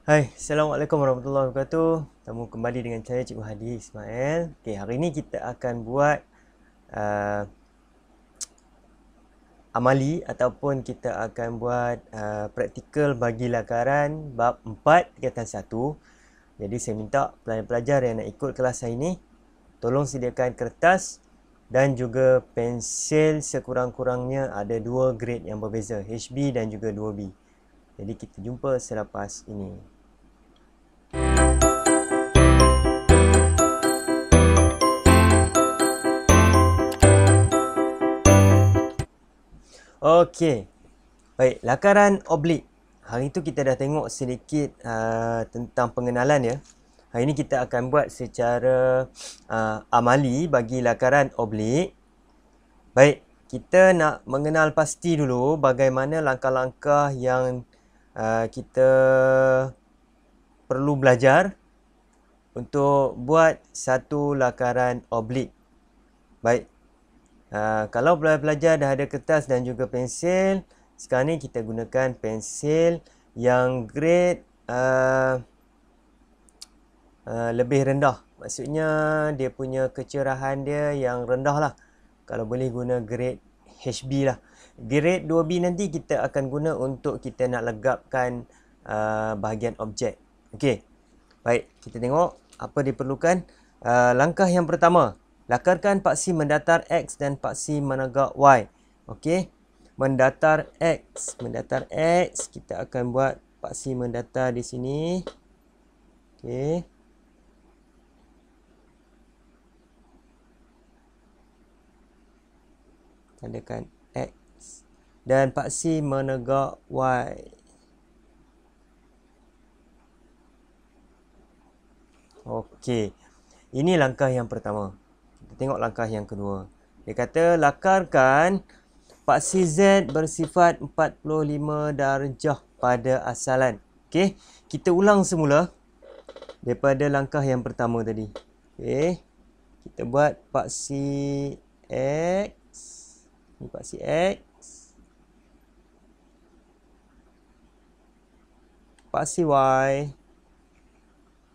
Hai, Assalamualaikum warahmatullahi wabarakatuh. Temu kembali dengan saya Cikgu Hadi Ismail. Okey, hari ini kita akan buat uh, amali ataupun kita akan buat praktikal bagi lakaran bab 4 tingkatan 1. Jadi saya minta pelajar-pelajar yang nak ikut kelas saya ini tolong sediakan kertas dan juga pensil sekurang-kurangnya ada 2 grade yang berbeza, HB dan juga 2B. Jadi kita jumpa selepas ini. Okey. Baik, lakaran oblik. Hari itu kita dah tengok sedikit tentang pengenalan ya. Hari ini kita akan buat secara amali bagi lakaran oblik. Baik, kita nak mengenal pasti dulu bagaimana langkah-langkah yang kita perlu belajar untuk buat satu lakaran oblik. Baik, kalau pelajar dah ada kertas dan juga pensil, sekarang ni kita gunakan pensil yang grade lebih rendah. Maksudnya dia punya kecerahan dia yang rendah lah. Kalau boleh guna grade HB lah. Grade 2B nanti kita akan guna untuk kita nak legapkan bahagian objek. Okey. Baik, kita tengok apa diperlukan. Langkah yang pertama, lakarkan paksi mendatar X dan paksi menegak Y. Okey. Mendatar X. Mendatar X, kita akan buat paksi mendatar di sini. Okey. Tandakan X. Dan paksi menegak Y. Okey. Ini langkah yang pertama. Kita tengok langkah yang kedua. Dia kata lakarkan paksi Z bersifat 45 darjah pada asalan. Okey. Kita ulang semula daripada langkah yang pertama tadi. Okey. Kita buat paksi X. Ini paksi X. Paksi Y.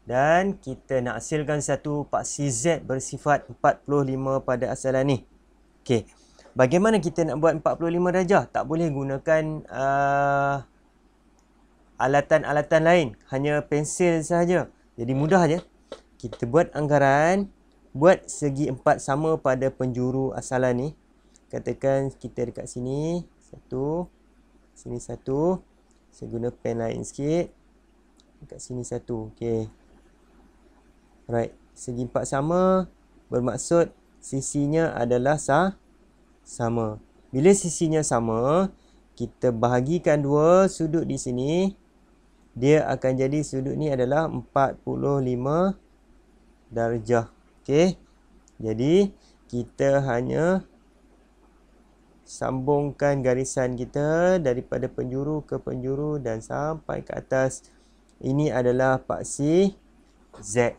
Dan kita nak hasilkan satu paksi Z bersifat 45 pada asalan ni. Okey. Bagaimana kita nak buat 45 darjah? Tak boleh gunakan alatan-alatan lain. Hanya pensil sahaja. Jadi mudah je. Kita buat anggaran. Buat segi 4 sama pada penjuru asalan ni. Katakan kita dekat sini. Satu. Sini satu. Saya guna pen lain sikit. Dekat sini satu. Okey. Alright, segi 4 sama bermaksud sisinya adalah sama. Bila sisinya sama, kita bahagikan dua sudut di sini. Dia akan jadi sudut ni adalah 45 darjah. Okey. Jadi, kita hanya sambungkan garisan kita daripada penjuru ke penjuru dan sampai ke atas. Ini adalah paksi Z.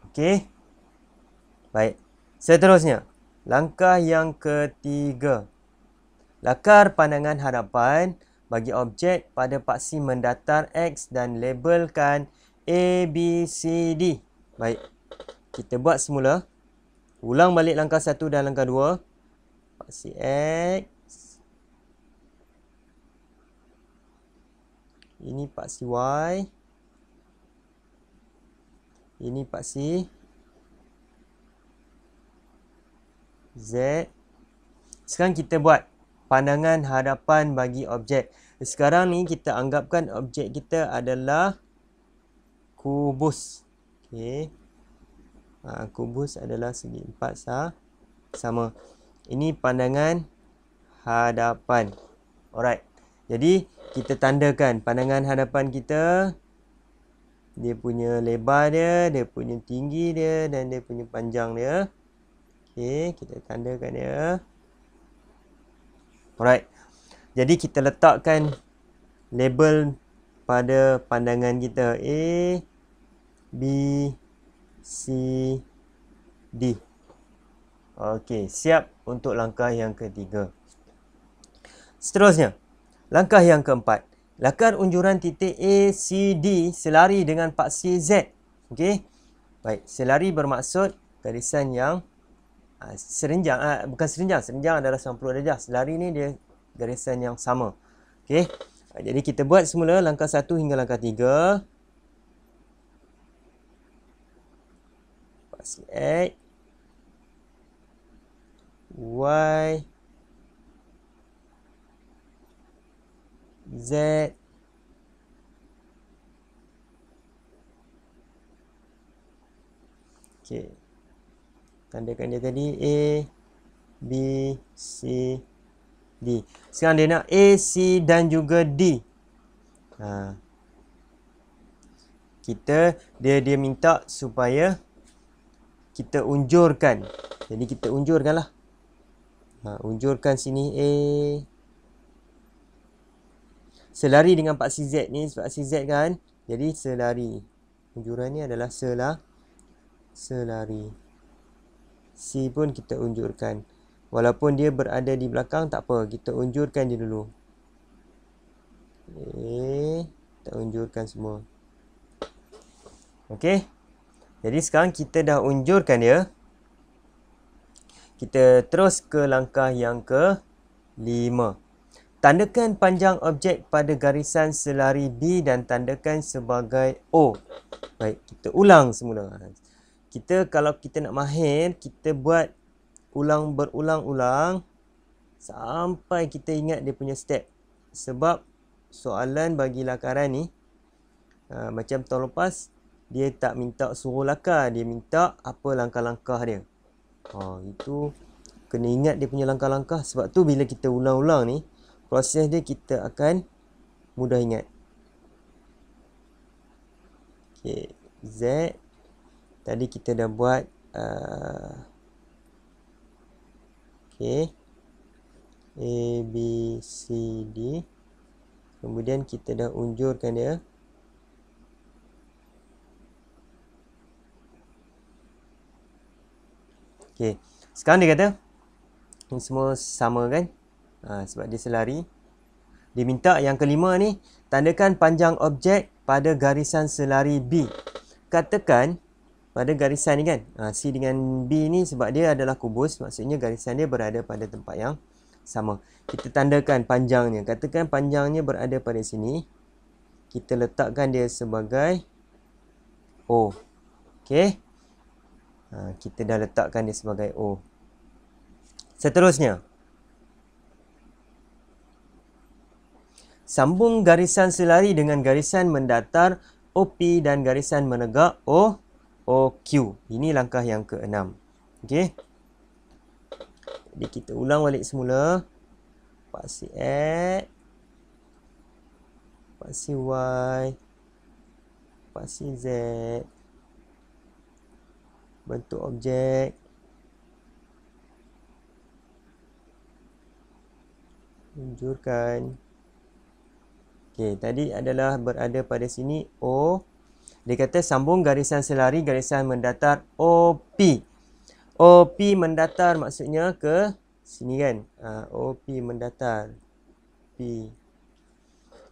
Okey. Baik. Seterusnya, langkah yang ketiga. Lakar pandangan hadapan bagi objek pada paksi mendatar X dan labelkan A, B, C, D. Baik. Kita buat semula. Ulang balik langkah 1 dan langkah 2. Paksi X. Ini paksi Y. Ini paksi Z. Sekarang kita buat pandangan hadapan bagi objek. Sekarang ni kita anggapkan objek kita adalah kubus. Okey. Kubus adalah segi 4 sama. Ini pandangan hadapan. Alright. Jadi kita tandakan pandangan hadapan kita. Dia punya lebar dia, dia punya tinggi dia dan dia punya panjang dia. Okey, kita tandakan dia. Alright. Jadi kita letakkan label pada pandangan kita A, B, C, D. Okey, siap untuk langkah yang ketiga. Seterusnya, langkah yang keempat. Lakar unjuran titik A, C, D selari dengan paksi Z. Okey. Baik, selari bermaksud garisan yang serenjang. Bukan serenjang. Serenjang adalah 90 darjah. Selari ni dia garisan yang sama. Okey. Jadi kita buat semula langkah 1 hingga langkah 3. Paksi X, Y, Z, okey. Tandakan dia tadi A, B, C, D. Sekarang dia nak A, C dan juga D. Dia minta supaya kita unjurkan. Jadi kita unjurkanlah. Unjurkan sini A. Selari dengan paksi Z ni, paksi Z kan. Jadi selari. Unjuran ni adalah selari. C pun kita unjurkan. Walaupun dia berada di belakang, tak apa. Kita unjurkan dia dulu. Okay. Kita unjurkan semua. Okey. Jadi sekarang kita dah unjurkan dia. Kita terus ke langkah yang ke-5. Tandakan panjang objek pada garisan selari B dan tandakan sebagai O. Baik, kita ulang semula. Kalau kita nak mahir, kita buat berulang-ulang sampai kita ingat dia punya step. Sebab soalan bagi lakaran ni, macam tahun lepas, dia tak minta suruh lakar, dia minta apa langkah-langkah dia. Itu kena ingat dia punya langkah-langkah. Sebab tu bila kita ulang-ulang ni, proses dia kita akan mudah ingat. Okay, Z. Tadi kita dah buat okay, A, B, C, D. Kemudian kita dah unjurkan dia. Okay, sekarang dia kata ini semua sama kan? Sebab dia selari. Dia minta yang kelima ni, tandakan panjang objek pada garisan selari B. Katakan pada garisan ni kan, C dengan B ni sebab dia adalah kubus, maksudnya garisan dia berada pada tempat yang sama. Kita tandakan panjangnya. Katakan panjangnya berada pada sini. Kita letakkan dia sebagai O. Okey. Kita dah letakkan dia sebagai O. Seterusnya, sambung garisan selari dengan garisan mendatar OP dan garisan menegak OQ. Ini langkah yang ke-6. Okey. Jadi kita ulang balik semula. Paksi X, paksi Y, paksi Z. Bentuk objek. Unjurkan. Okey, tadi adalah berada pada sini O. Dia kata sambung garisan selari, garisan mendatar OP. OP mendatar maksudnya ke sini kan. OP mendatar. P.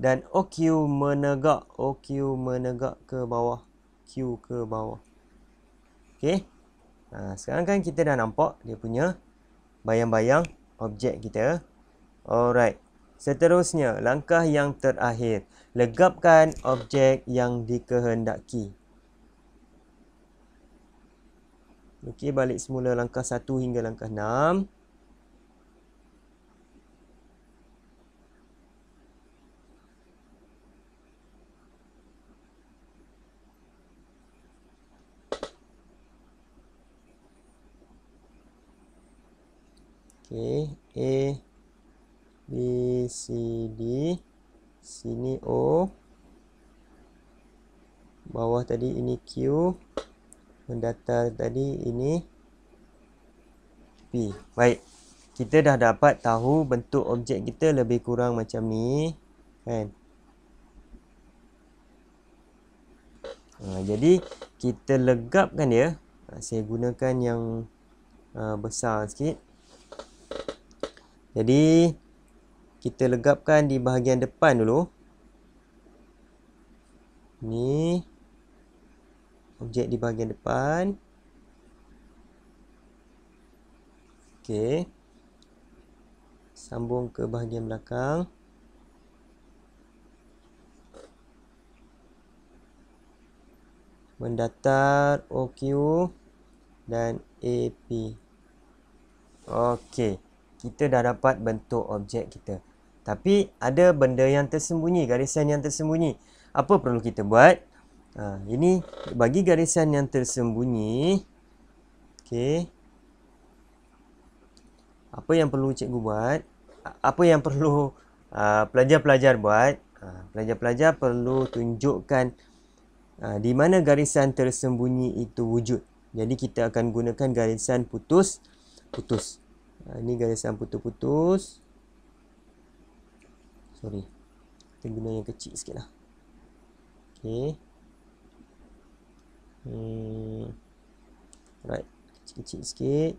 Dan OQ menegak. OQ menegak ke bawah. Q ke bawah. Okey. Sekarang kan kita dah nampak dia punya bayang-bayang objek kita. Alright. Seterusnya, langkah yang terakhir. Legapkan objek yang dikehendaki. Okey, balik semula langkah 1 hingga langkah 6. Okey, A, B, C, D. Sini O. Bawah tadi ini Q. Mendatar tadi ini P. Baik. Kita dah dapat tahu bentuk objek kita lebih kurang macam ni. Kan? Jadi, kita legapkan dia. Saya gunakan yang besar sikit. Jadi, kita legapkan di bahagian depan dulu. Ni objek di bahagian depan. Okey. Sambung ke bahagian belakang. Mendatar OQ dan AP. Okey. Kita dah dapat bentuk objek kita. Tapi ada benda yang tersembunyi, garisan yang tersembunyi. Apa perlu kita buat? Ini bagi garisan yang tersembunyi. Okey. Apa yang perlu cikgu buat? Apa yang perlu pelajar-pelajar buat? Pelajar-pelajar perlu tunjukkan di mana garisan tersembunyi itu wujud. Jadi kita akan gunakan garisan putus-putus. Ini garisan putus-putus. Sorry. Kita guna yang kecil sikit lah. Okey. Right. Kecil-kecil sikit.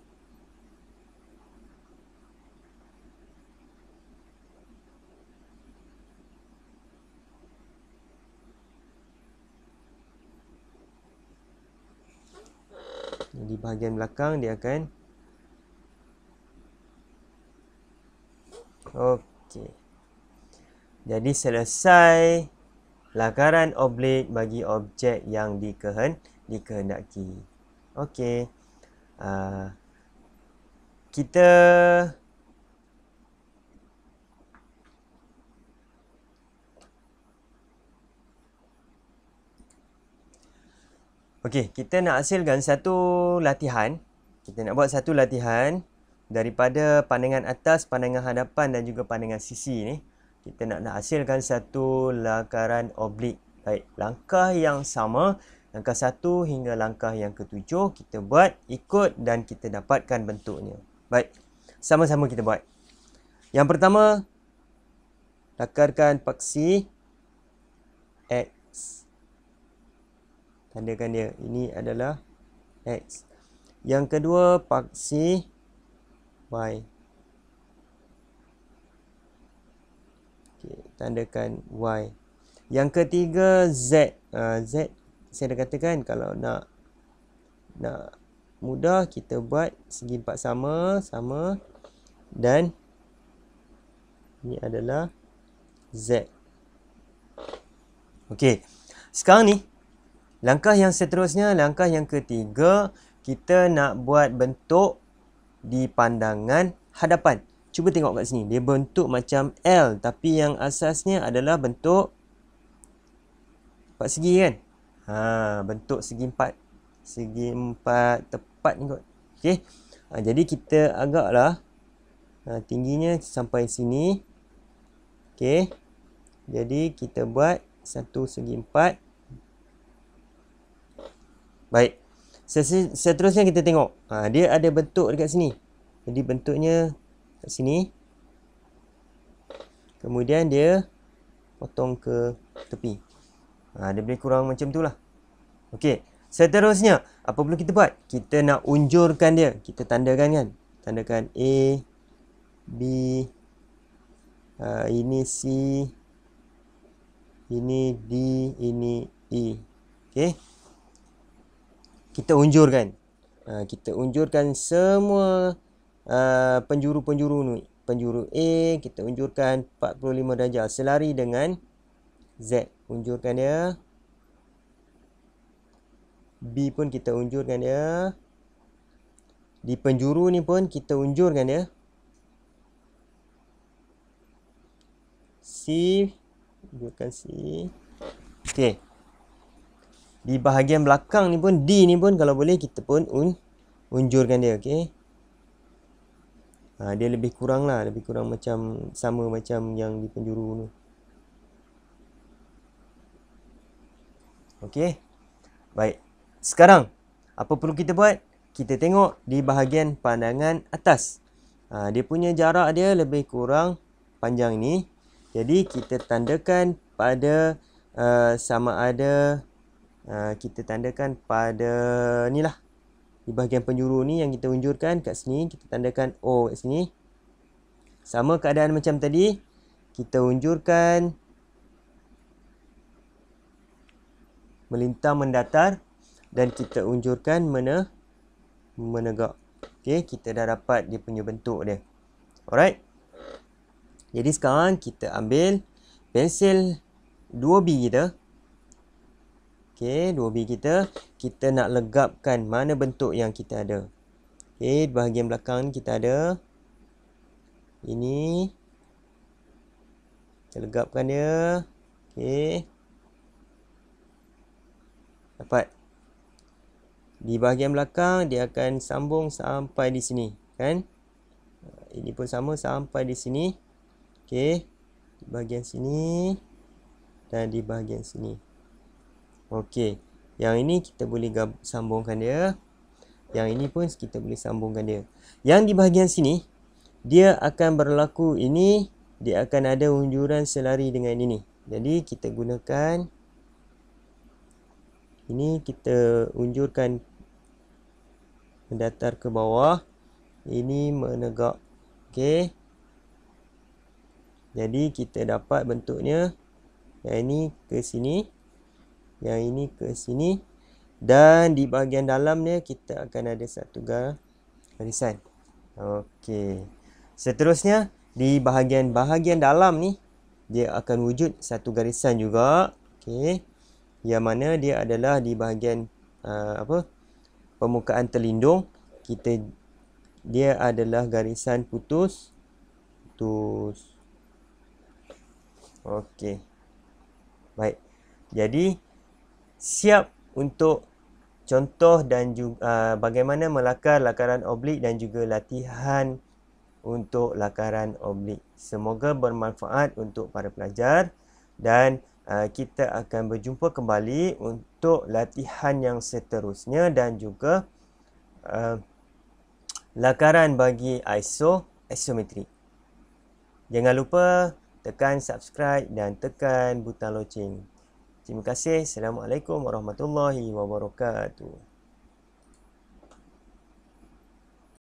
Di bahagian belakang dia akan okey. Jadi selesai lakaran oblik bagi objek yang dikehendaki. Okey. Kita kita nak hasilkan satu latihan. Kita nak buat satu latihan daripada pandangan atas, pandangan hadapan dan juga pandangan sisi ni. Kita nak hasilkan satu lakaran oblik. Baik, langkah yang sama, langkah 1 hingga langkah yang ke-7 kita buat, ikut dan kita dapatkan bentuknya. Baik, sama-sama kita buat. Yang pertama, lakarkan paksi X. Tandakan dia. Ini adalah X. Yang kedua, paksi Y. Okey, tandakan Y. Yang ketiga, Z. Z, saya dah katakan kalau nak mudah, kita buat segi 4 sama. Dan ini adalah Z. Okey, sekarang ni, langkah yang seterusnya, langkah yang ketiga, kita nak buat bentuk di pandangan hadapan. Cuba tengok kat sini. Dia bentuk macam L. Tapi yang asasnya adalah bentuk 4 segi kan? Bentuk segi 4. Segi 4 tepat ni kot. Okey. Jadi kita agaklah tingginya sampai sini. Okey. Jadi kita buat satu segi 4. Baik. Seterusnya kita tengok. Dia ada bentuk dekat sini. Jadi bentuknya kat sini. Kemudian dia potong ke tepi. Dia boleh kurang macam tu lah. Okey. Seterusnya, apa perlu kita buat? Kita nak unjurkan dia. Kita tandakan kan. Tandakan A, B, ini C, ini D, ini E. Okey. Kita unjurkan. Kita unjurkan semua penjuru-penjuru ni. Penjuru A, kita unjurkan 45 darjah. Selari dengan Z. Unjurkan dia. B pun kita unjurkan dia. Di penjuru ni pun kita unjurkan dia. C. Unjurkan C. Okey. Di bahagian belakang ni pun, D ni pun kalau boleh kita pun unjurkan dia. Okey. Dia lebih kurang lah. Lebih kurang macam sama macam yang di penjuru ni. Okey. Baik. Sekarang, apa perlu kita buat? Kita tengok di bahagian pandangan atas. Dia punya jarak dia lebih kurang panjang ni. Jadi, kita tandakan pada sama ada kita tandakan pada ni lah. Di bahagian penjuru ni yang kita unjurkan kat sini. Kita tandakan O kat sini. Sama keadaan macam tadi. Kita unjurkan melintang mendatar dan kita unjurkan menegak. Okey, kita dah dapat dia punya bentuk dia. Alright. Jadi sekarang kita ambil pensil 2B kita. Okey, 2B kita nak legapkan mana bentuk yang kita ada. Okey, bahagian belakang kita ada ini. Kita legapkan dia. Okey. Dapat. Di bahagian belakang dia akan sambung sampai di sini, kan? Ini pun sama sampai di sini. Okey. Di bahagian sini dan di bahagian sini. Okey. Yang ini kita boleh sambungkan dia. Yang ini pun kita boleh sambungkan dia. Yang di bahagian sini dia akan berlaku ini, dia akan ada unjuran selari dengan ini. Jadi kita gunakan ini, kita unjurkan mendatar ke bawah, ini menegak. Okey. Jadi kita dapat bentuknya. Yang ini ke sini, yang ini ke sini, dan di bahagian dalamnya kita akan ada satu garisan. Okey. Seterusnya di bahagian dalam ni dia akan wujud satu garisan juga. Okey. Yang mana dia adalah di bahagian permukaan terlindung, dia adalah garisan putus. Okey. Baik. Jadi siap untuk contoh dan juga bagaimana melakar lakaran oblik dan juga latihan untuk lakaran oblik. Semoga bermanfaat untuk para pelajar dan kita akan berjumpa kembali untuk latihan yang seterusnya dan juga lakaran bagi isometrik. Jangan lupa tekan subscribe dan tekan butang loceng. Terima kasih. Assalamualaikum warahmatullahi wabarakatuh.